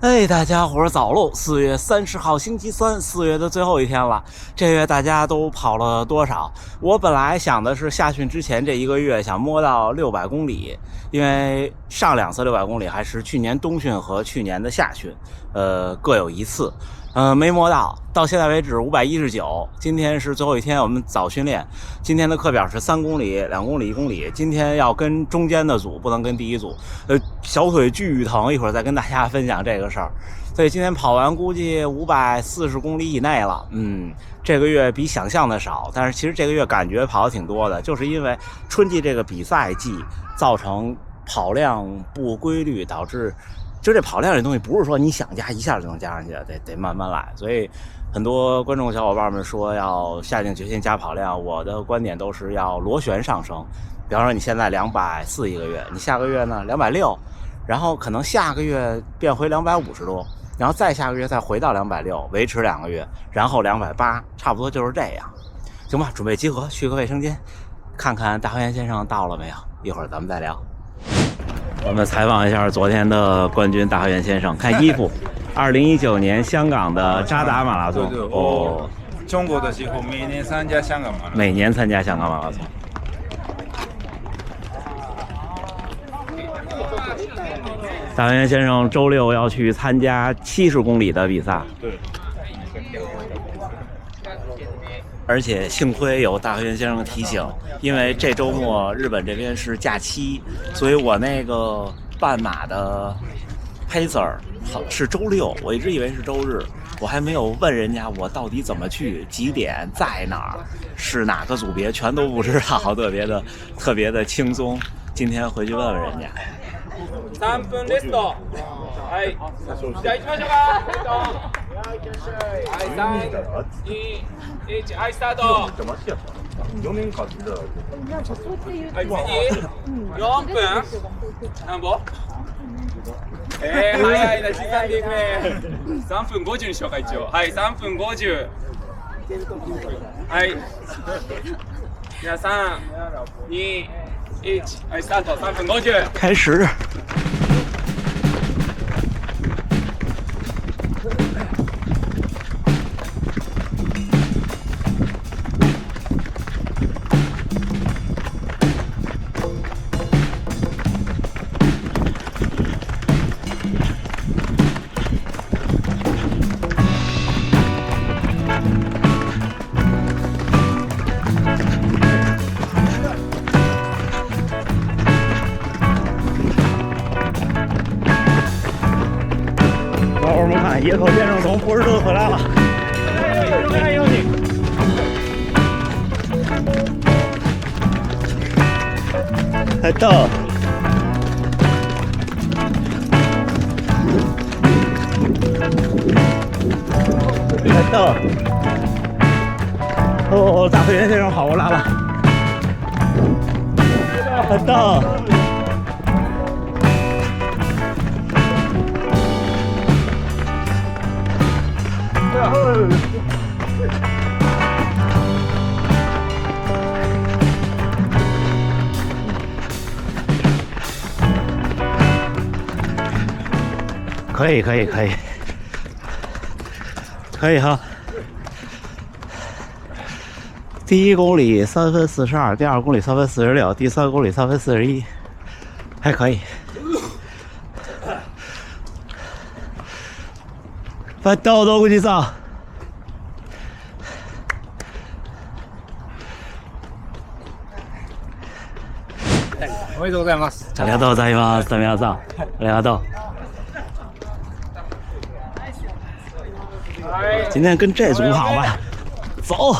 哎，大家伙儿早喽！4月30号星期三，4月的最后一天了。这月大家都跑了多少？我本来想的是夏训之前这1个月想摸到600公里，因为上2次600公里还是去年冬训和去年的夏训，各有1次。没摸到现在为止519。今天是最后一天，我们早训练。今天的课表是3公里、2公里、1公里。今天要跟中间的组，不能跟第一组。小腿巨疼，一会儿再跟大家分享这个事儿。所以今天跑完估计540公里以内了。这个月比想象的少，但是其实这个月感觉跑的挺多的，就是因为春季这个比赛季造成跑量不规律，导致。就这跑量这东西不是说你想加一下就能加上去的，得慢慢来。所以很多观众小伙伴们说要下定决心加跑量，我的观点都是要螺旋上升。比方说你现在240一个月，你下个月呢260，然后可能下个月变回250多，然后再下个月再回到260，维持2个月，然后280，差不多就是这样。行吧，准备集合，去个卫生间，看看大和源先生到了没有，一会儿咱们再聊。我们采访一下昨天的冠军大和源先生，看衣服，2019年香港的扎达马拉松。哦，中国的时候每年参加香港马拉松。每年参加香港马拉松。大和源先生周6要去参加70公里的比赛。对。而且幸亏有大和源先生的提醒，因为这周末日本这边是假期，所以我那个半马的 pacer 是周6，我一直以为是周日，我还没有问人家我到底怎么去，几点在哪儿，是哪个组别，全都不知道，特别的轻松。今天回去问问人家。3分レスト。はい。じゃあ行きましょうか。はい、3、2、1、はい、スタート。4年間で。はい、次。4分。何歩？早いな、刻んでいくね。3分50にしようか、一応。はい、3分50。はい。じゃあ3、2、1、はい、スタート。3分50。开始。野口先生从波士顿回来了，欢迎你！太逗！太逗！哦，大和源先生跑过来了，太逗！可以哈。第1公里3分42，第2公里3分46，第3公里3分41，还可以。快到东西上。おめでとうございます。ありがとうございます。皆さん、ありがとう。今天跟这组跑吧，走。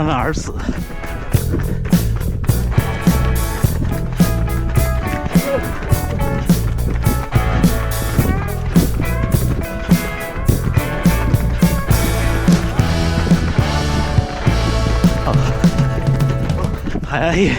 3分24。哎呀！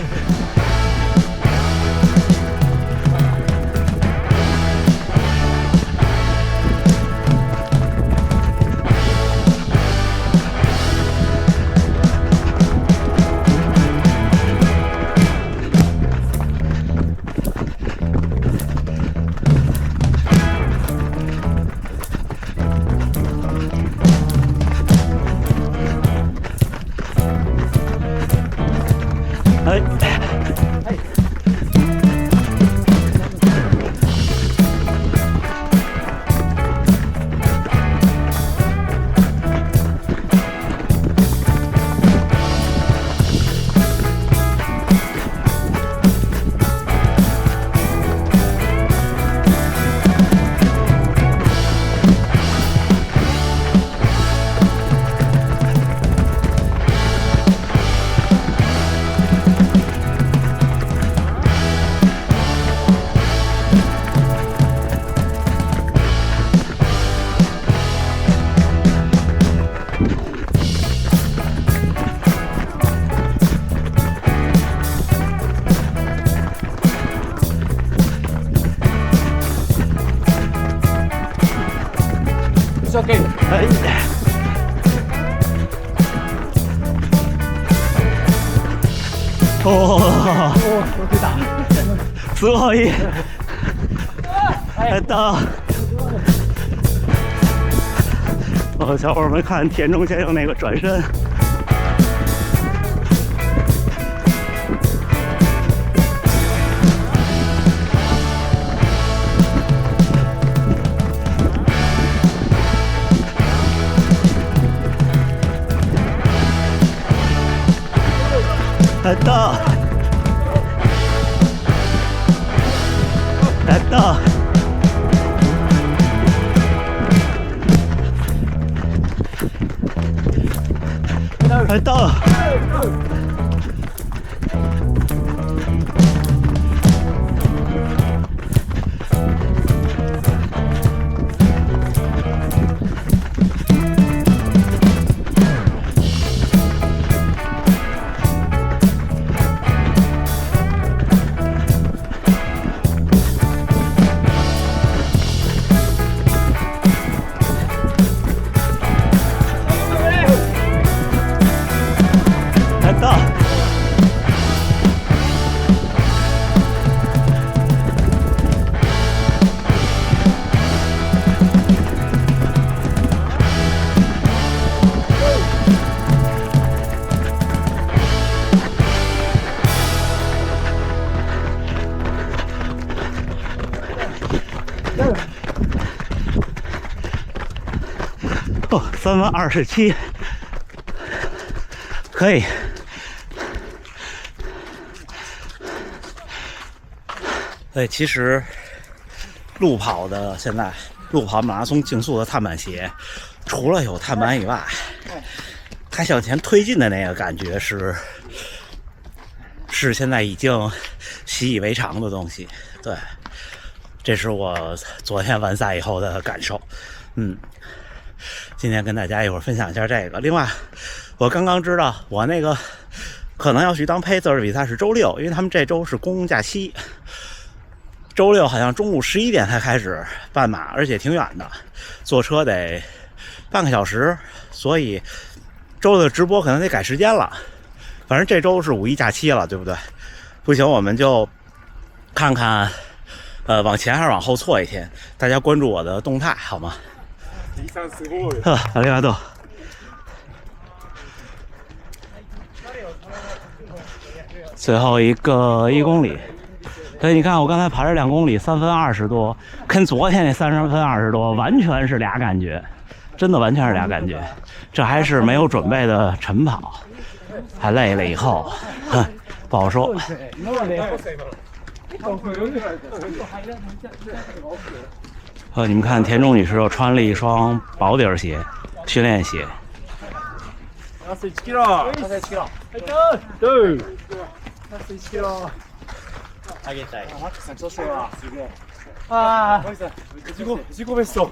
哎，哦，すごい。到。哦，小伙们看田中先生那个转身。到，到，到。哦，3分27，可以。对，其实路跑的现在路跑马拉松竞速的碳板鞋，除了有碳板以外，它向前推进的那个感觉是现在已经习以为常的东西。对，这是我昨天完赛以后的感受。今天跟大家一会儿分享一下这个。另外，我刚刚知道我那个可能要去当配色的比赛是周六，因为他们这周是公共假期。周六好像中午11点才开始半马，而且挺远的，坐车得半个小时，所以周的直播可能得改时间了。反正这周是5一假期了，对不对？不行，我们就看看，往前还是往后错一天。大家关注我的动态好吗？ありがとう。最后一个1公里，所以你看我刚才跑这2公里3分20多，跟昨天那3分20多完全是俩感觉，真的完全是俩感觉。这还是没有准备的晨跑，还累了以后，不好说。你们看田中女士又穿了一双薄底鞋，训练鞋。ラスト1キロ。ラスト1キロ。ラスト1キロ。上げたい。マックスさん調子いいわ。すげえ。ああ、自己ベスト。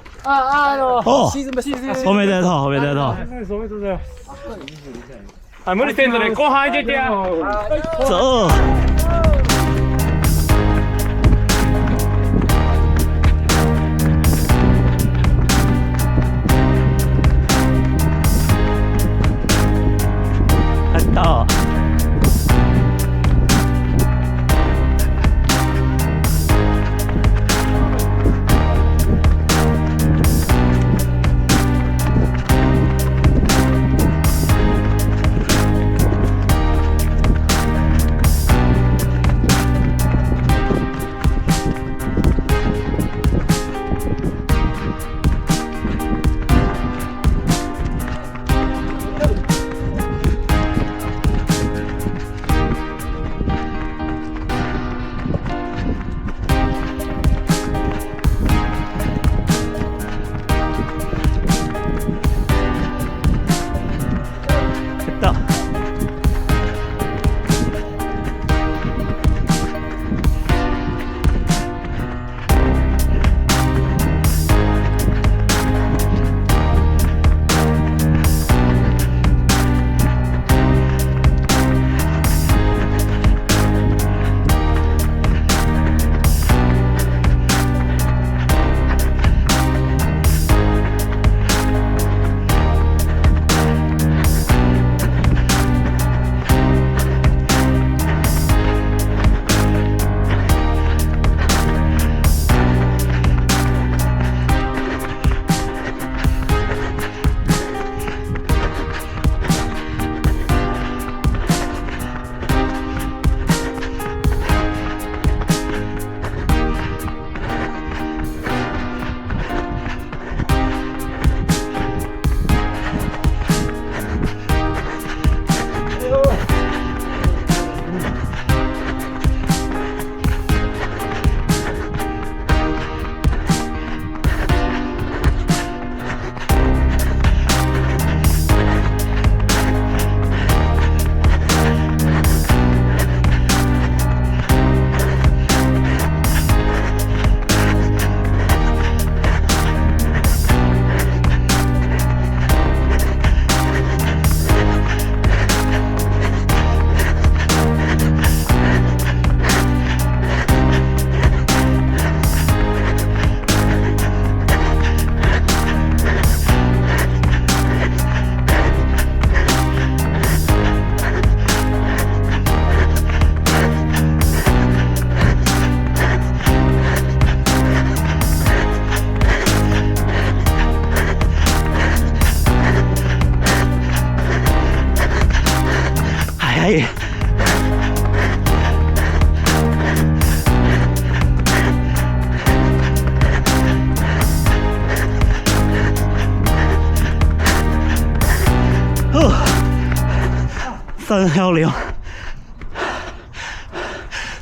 シーズンベスト。おめでとう、おめでとう。おめでとうございます。はい、無理せんとね、後半入れてや。走。到。哎。310。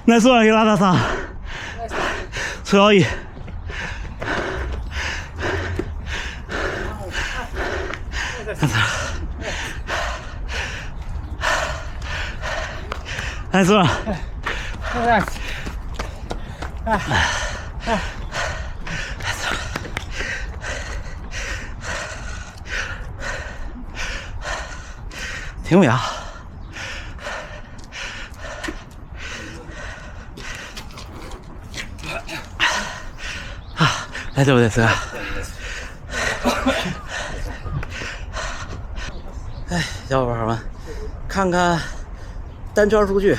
ナイスワン、平田さん。強い。ナイスワン。挺远。大丈夫ですが。哎，小伙伴们，看看单圈数据。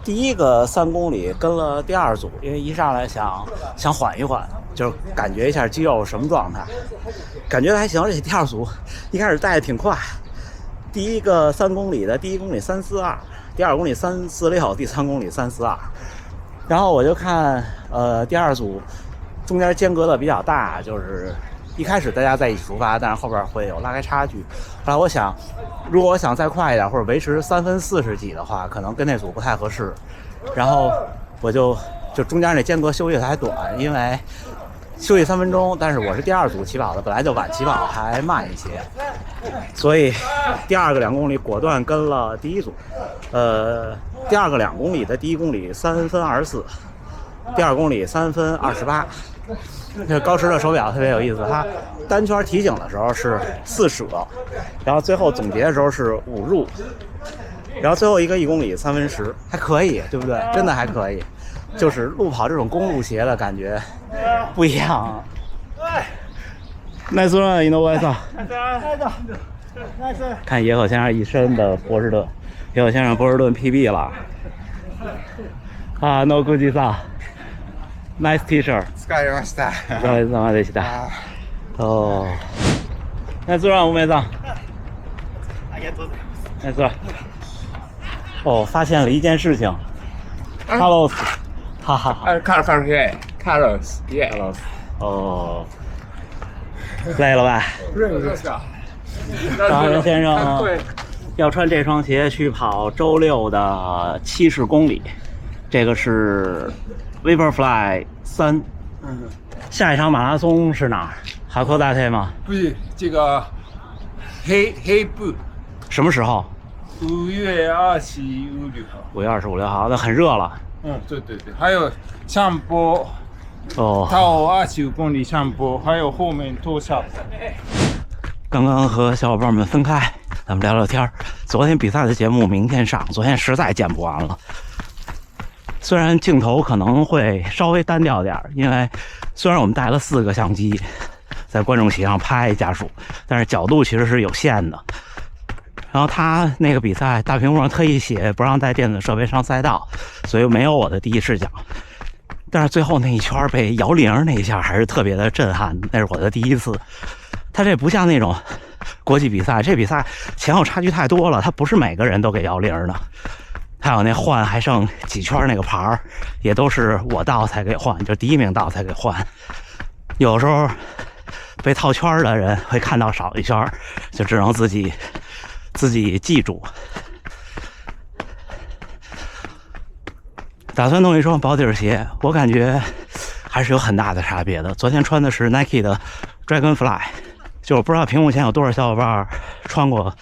第一个3公里跟了第2组，因为一上来想缓一缓，就是感觉一下肌肉什么状态，感觉还行。而且第2组一开始带的挺快，第一个3公里的第1公里342，第2公里346，第3公里342。然后我就看第2组中间间隔的比较大，就是一开始大家在一起出发，但是后边会有拉开差距。后来我想，如果我想再快一点或者维持3分40几的话，可能跟那组不太合适。然后我就中间那间隔休息的还短，因为休息3分钟，但是我是第2组起跑的，本来就晚起跑还慢一些，所以第2个2公里果断跟了第1组。第2个2公里的第1公里3分24，第2公里3分28。这高驰的手表特别有意思，它单圈提醒的时候是4舍，然后最后总结的时候是5入，然后最后一个1公里3分10，还可以，对不对？真的还可以。就是路跑这种公路鞋的感觉不一样。Nice run， 伊诺维萨。看野口先生一身的波士顿，野口先生波士顿 PB 了。啊 ，No good さ。Nice T-shirt。疲れました。お疲れ様でした。哦。Nice run， 梅桑。ありがとうございます。Nice run。哦，发现了一件事情。Carlos。哈哈哈。Carlos， Carlos。哦。累了吧？张仁先生要穿这双鞋去跑周6的70公里，这个是 Vaporfly 3。下一场马拉松是哪儿？哈库大铁吗？不是，这个黑布。什么时候？5月25、6号。5月25、6号，那很热了。对，还有上坡。到25公里上坡，还有后面多少？刚刚和小伙伴们分开，咱们聊聊天。昨天比赛的节目明天上，昨天实在剪不完了。虽然镜头可能会稍微单调点，因为虽然我们带了4个相机在观众席上拍家属，但是角度其实是有限的。然后他那个比赛大屏幕上特意写不让带电子设备上赛道，所以没有我的第一视角。但是最后那一圈被摇铃那一下还是特别的震撼，那是我的第一次。他这不像那种国际比赛，这比赛前后差距太多了，他不是每个人都给摇铃的。还有那换还剩几圈那个牌儿，也都是我到才给换，就第1名到才给换。有时候被套圈的人会看到少一圈，就只能自己记住。打算弄一双薄底鞋，我感觉还是有很大的差别的。昨天穿的是 Nike 的 Dragonfly， 就我不知道屏幕前有多少小伙伴穿过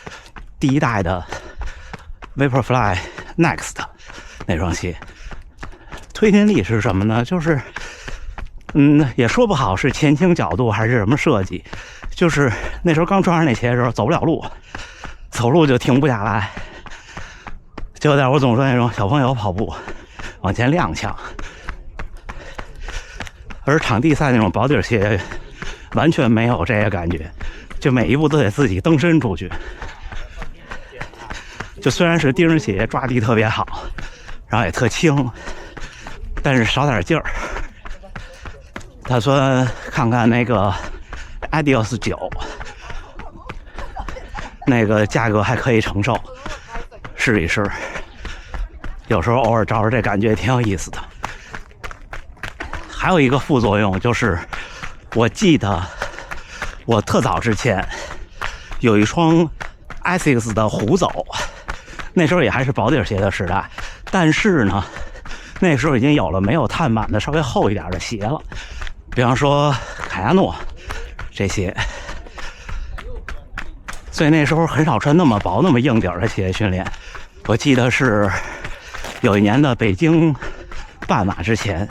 第1代的 Vaporfly Next 那双鞋。推进力是什么呢？就是也说不好是前倾角度还是什么设计，就是那时候刚穿上那鞋的时候走不了路，走路就停不下来，就有点我总说那种小朋友跑步往前踉跄。而场地赛那种薄底鞋完全没有这个感觉，就每一步都得自己蹬身出去。就虽然是钉鞋，抓地特别好，然后也特轻，但是少点劲儿。打算看看那个 Adios 9，那个价格还可以承受，试一试。有时候偶尔找着这感觉挺有意思的。还有一个副作用就是，我记得我特早之前有一双 Asics 的虎走，那时候也还是薄底鞋的时代，但是呢，那时候已经有了没有碳板的稍微厚一点的鞋了，比方说凯亚诺这些，所以那时候很少穿那么薄那么硬底的鞋训练。我记得是有一年的北京半马之前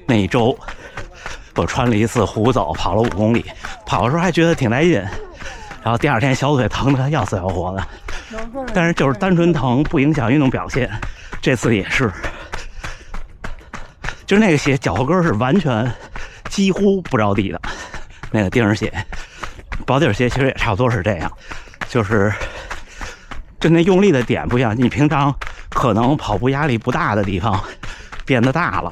那一周，我穿了一次虎走，跑了5公里，跑的时候还觉得挺带劲，然后第2天小腿疼得要死要活的，但是就是单纯疼不影响运动表现。这次也是，就是那个鞋脚后跟是完全几乎不着地的，那个钉鞋。薄底鞋其实也差不多是这样，就是就那用力的点不一样，你平常可能跑步压力不大的地方变得大了，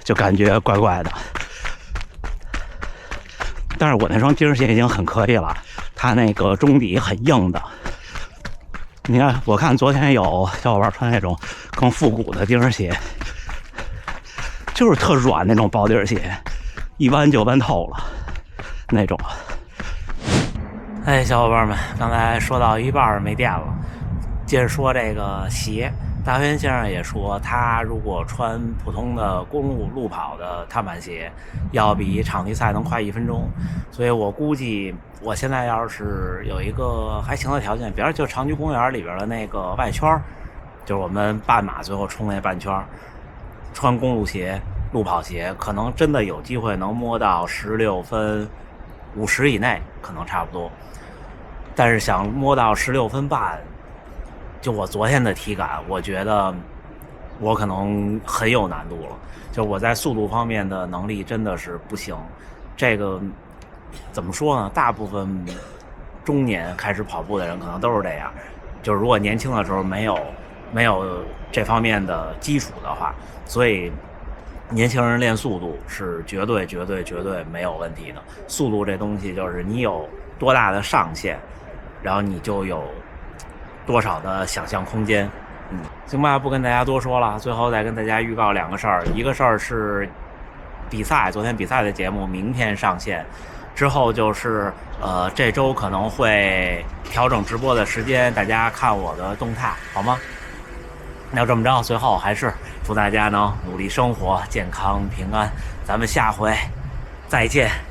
就感觉怪怪的。但是我那双钉鞋已经很可以了，它那个中底很硬的。你看，我看昨天有小伙伴穿那种更复古的钉鞋，就是特软那种薄底鞋，一弯就弯透了那种。哎，小伙伴们，刚才说到一半没电了，接着说这个鞋。大飞先生也说，他如果穿普通的公路路跑的碳板鞋，要比场地赛能快1分钟。所以我估计，我现在要是有一个还行的条件，比如就长居公园里边的那个外圈，就是我们半马最后冲那半圈，穿公路鞋、路跑鞋，可能真的有机会能摸到16分50以内，可能差不多。但是想摸到16分半。就我昨天的体感，我觉得我可能很有难度了。就我在速度方面的能力真的是不行。这个怎么说呢？大部分中年开始跑步的人可能都是这样。就是如果年轻的时候没有这方面的基础的话，所以年轻人练速度是绝对没有问题的。速度这东西就是你有多大的上限，然后你就有多少的想象空间。行吧，不跟大家多说了。最后再跟大家预告2个事儿，一个事儿是比赛，昨天比赛的节目明天上线，之后就是这周可能会调整直播的时间，大家看我的动态好吗？那要这么着，最后还是祝大家能努力生活，健康平安，咱们下回再见。